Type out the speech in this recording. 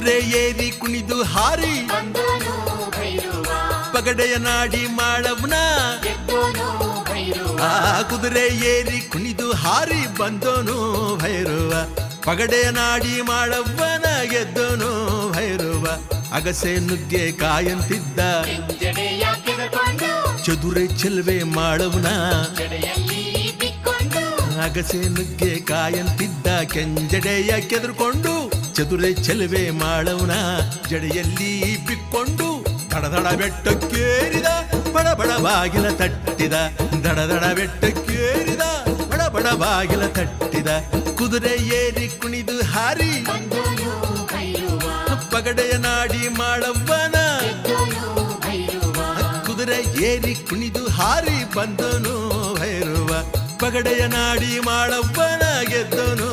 ಕುದುರೆ ಏರಿ ಕುಣಿದು ಹಾರಿ ಪಗಡೆಯ ನಾಡಿ ಮಾಡವ್ನ ಆ ಕುದುರೆ ಏರಿ ಕುಣಿದು ಹಾರಿ ಬಂದೋನು ಭೈರವ ಪಗಡೆಯ ನಾಡಿ ಮಾಡವ್ವನ ಗೆದ್ದೋನು ಭೈರವ ಅಗಸೆ ನುಗ್ಗೆ ಕಾಯಂತಿದ್ದ ಚದುರೆ ಚೆಲ್ವೆ ಮಾಡವ್ನ ಅಗಸೆ ನುಗ್ಗೆ ಕಾಯಂತಿದ್ದ ಕೆಂಜಡೆಯ ಕೆದರ್ಕೊಂಡು ಚದುರೆ ಚೆಲುವೆ ಮಾಡವನ ಜಡೆಯಲ್ಲಿ ಬಿಕ್ಕೊಂಡು ದಡದಡ ಬೆಟ್ಟಕ್ಕೇರಿದ ಬಡಬಡ ಬಾಗಿಲ ತಟ್ಟಿದ ದಡದಡ ಬೆಟ್ಟಕ್ಕೇರಿದ ಬಡಬಡ ಬಾಗಿಲ ತಟ್ಟಿದ ಕುದುರೆ ಏರಿ ಕುಣಿದು ಹಾರಿ ಪಗಡೆಯ ನಾಡಿ ಮಾಡವ್ವನ ಕುದುರೆ ಏರಿ ಕುಣಿದು ಹಾರಿ ಬಂದನು ಭೈರವ ಪಗಡೆಯ ನಾಡಿ ಮಾಡವ್ವನ ಗೆದ್ದನು